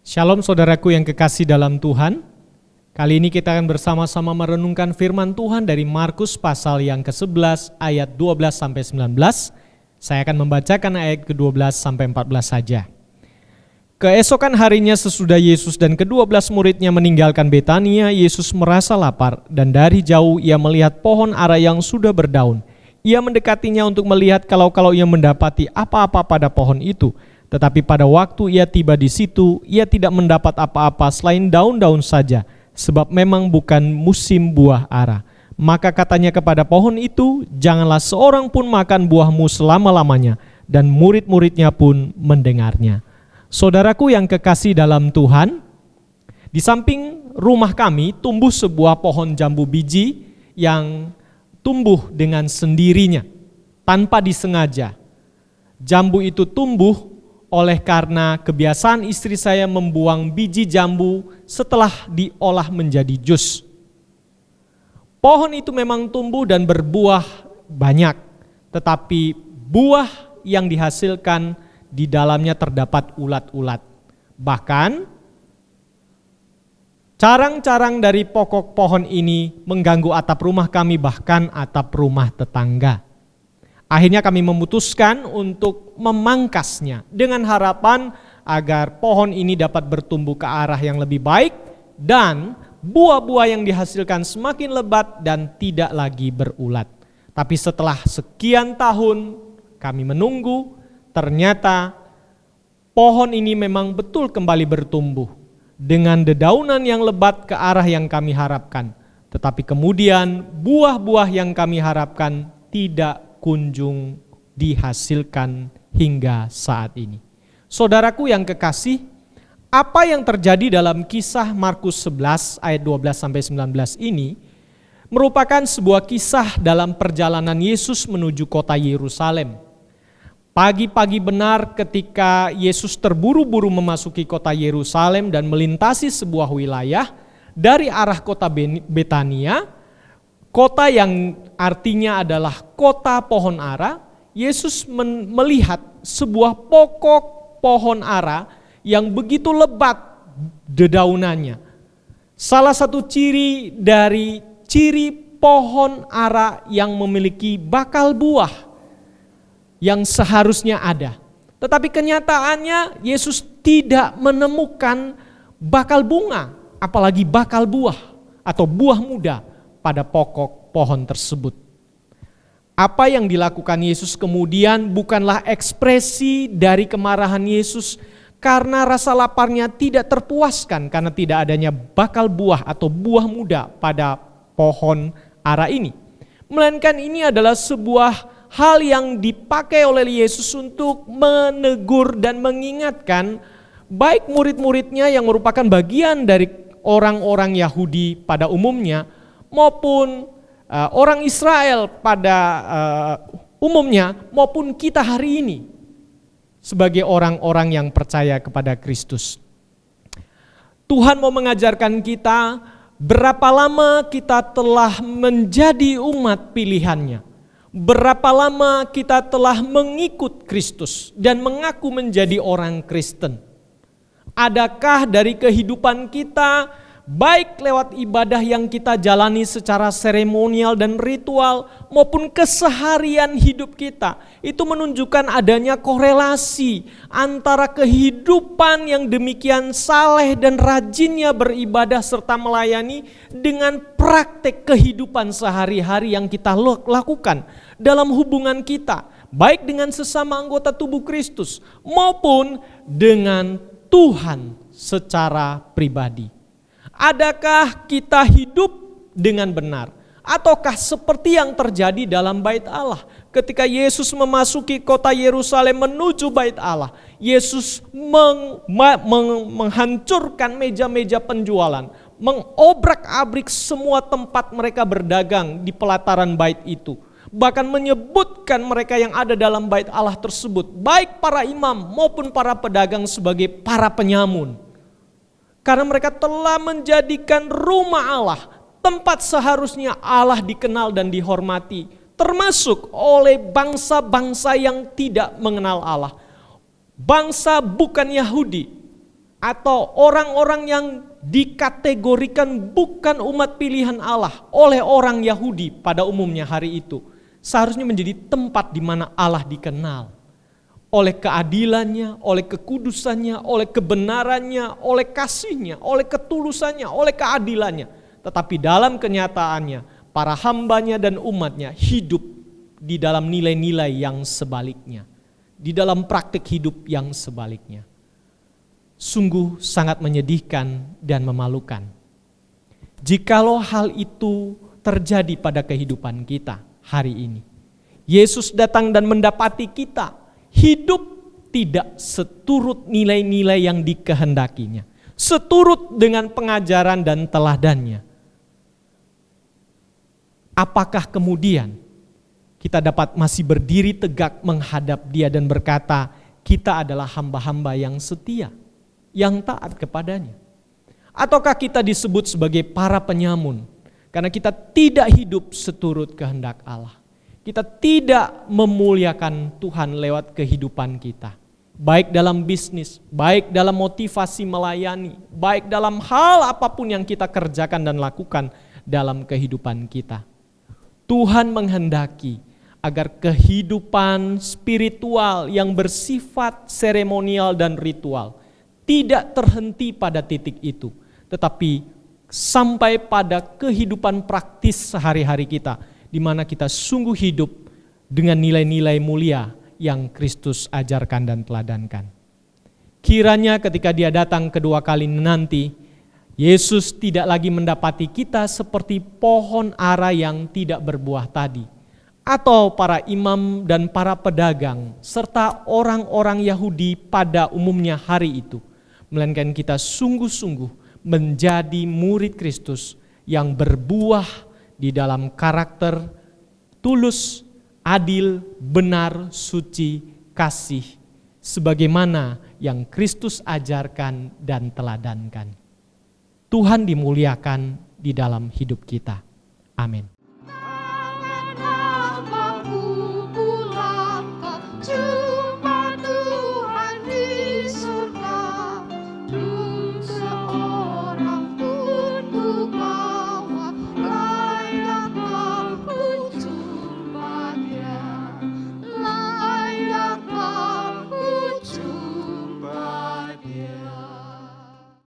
Shalom saudaraku yang kekasih dalam Tuhan. Kali ini kita akan bersama-sama merenungkan firman Tuhan dari Markus pasal yang ke-11 ayat 12-19. Saya akan membacakan ayat ke-12 sampai 14 saja. Keesokan harinya sesudah Yesus dan ke-12 muridnya meninggalkan Betania, Yesus merasa lapar dan dari jauh ia melihat pohon ara yang sudah berdaun. Ia mendekatinya untuk melihat kalau ia mendapati apa-apa pada pohon itu. Tetapi pada waktu ia tiba di situ, ia tidak mendapat apa-apa selain daun-daun saja, sebab memang bukan musim buah ara. Maka katanya kepada pohon itu, janganlah seorang pun makan buahmu selama-lamanya, dan murid-muridnya pun mendengarnya. Saudaraku yang kekasih dalam Tuhan, di samping rumah kami tumbuh sebuah pohon jambu biji yang tumbuh dengan sendirinya, tanpa disengaja. Jambu itu tumbuh oleh karena kebiasaan istri saya membuang biji jambu setelah diolah menjadi jus. Pohon itu memang tumbuh dan berbuah banyak, tetapi buah yang dihasilkan di dalamnya terdapat ulat-ulat. Bahkan carang-carang dari pokok pohon ini mengganggu atap rumah kami, bahkan atap rumah tetangga. Akhirnya kami memutuskan untuk memangkasnya dengan harapan agar pohon ini dapat bertumbuh ke arah yang lebih baik dan buah-buah yang dihasilkan semakin lebat dan tidak lagi berulat. Tapi setelah sekian tahun kami menunggu, ternyata pohon ini memang betul kembali bertumbuh dengan dedaunan yang lebat ke arah yang kami harapkan. Tetapi kemudian buah-buah yang kami harapkan tidak kunjung dihasilkan hingga saat ini. Saudaraku yang kekasih, apa yang terjadi dalam kisah Markus 11 ayat 12-19 ini merupakan sebuah kisah dalam perjalanan Yesus menuju kota Yerusalem. Pagi-pagi benar ketika Yesus terburu-buru memasuki kota Yerusalem dan melintasi sebuah wilayah dari arah kota Betania, kota yang artinya adalah kota pohon ara. Yesus melihat sebuah pokok pohon ara yang begitu lebat dedaunannya. Salah satu ciri dari ciri pohon ara yang memiliki bakal buah yang seharusnya ada. Tetapi kenyataannya Yesus tidak menemukan bakal bunga, apalagi bakal buah atau buah muda pada pokok pohon tersebut. Apa yang dilakukan Yesus kemudian bukanlah ekspresi dari kemarahan Yesus karena rasa laparnya tidak terpuaskan karena tidak adanya bakal buah atau buah muda pada pohon ara ini. Melainkan ini adalah sebuah hal yang dipakai oleh Yesus untuk menegur dan mengingatkan baik murid-muridnya yang merupakan bagian dari orang-orang Yahudi pada umumnya maupun orang Israel pada umumnya maupun kita hari ini sebagai orang-orang yang percaya kepada Kristus. Tuhan mau mengajarkan kita berapa lama kita telah menjadi umat pilihannya. Berapa lama kita telah mengikut Kristus dan mengaku menjadi orang Kristen. Adakah dari kehidupan kita, baik lewat ibadah yang kita jalani secara seremonial dan ritual maupun keseharian hidup kita, itu menunjukkan adanya korelasi antara kehidupan yang demikian saleh dan rajinnya beribadah serta melayani dengan praktek kehidupan sehari-hari yang kita lakukan dalam hubungan kita, baik dengan sesama anggota tubuh Kristus maupun dengan Tuhan secara pribadi. Adakah kita hidup dengan benar? Ataukah seperti yang terjadi dalam bait Allah? Ketika Yesus memasuki kota Yerusalem menuju bait Allah, Yesus menghancurkan meja-meja penjualan, mengobrak-abrik semua tempat mereka berdagang di pelataran bait itu. Bahkan menyebutkan mereka yang ada dalam bait Allah tersebut, baik para imam maupun para pedagang sebagai para penyamun. Karena mereka telah menjadikan rumah Allah tempat seharusnya Allah dikenal dan dihormati, termasuk oleh bangsa-bangsa yang tidak mengenal Allah. Bangsa bukan Yahudi, atau orang-orang yang dikategorikan bukan umat pilihan Allah oleh orang Yahudi pada umumnya hari itu, seharusnya menjadi tempat di mana Allah dikenal oleh keadilannya, oleh kekudusannya, oleh kebenarannya, oleh kasihnya, oleh ketulusannya, oleh keadilannya. Tetapi dalam kenyataannya, para hambanya dan umatnya hidup di dalam nilai-nilai yang sebaliknya, di dalam praktik hidup yang sebaliknya. Sungguh sangat menyedihkan dan memalukan. Jikalau hal itu terjadi pada kehidupan kita hari ini, Yesus datang dan mendapati kita hidup tidak seturut nilai-nilai yang dikehendakinya, seturut dengan pengajaran dan teladannya. Apakah kemudian kita dapat masih berdiri tegak menghadap Dia dan berkata, kita adalah hamba-hamba yang setia, yang taat kepadanya? Ataukah kita disebut sebagai para penyamun karena kita tidak hidup seturut kehendak Allah? Kita tidak memuliakan Tuhan lewat kehidupan kita, baik dalam bisnis, baik dalam motivasi melayani, baik dalam hal apapun yang kita kerjakan dan lakukan dalam kehidupan kita. Tuhan menghendaki agar kehidupan spiritual yang bersifat seremonial dan ritual tidak terhenti pada titik itu, tetapi sampai pada kehidupan praktis sehari-hari kita, di mana kita sungguh hidup dengan nilai-nilai mulia yang Kristus ajarkan dan teladankan. Kiranya ketika Dia datang kedua kali nanti, Yesus tidak lagi mendapati kita seperti pohon ara yang tidak berbuah tadi, atau para imam dan para pedagang, serta orang-orang Yahudi pada umumnya hari itu, melainkan kita sungguh-sungguh menjadi murid Kristus yang berbuah di dalam karakter tulus, adil, benar, suci, kasih, sebagaimana yang Kristus ajarkan dan teladankan. Tuhan dimuliakan di dalam hidup kita. Amin.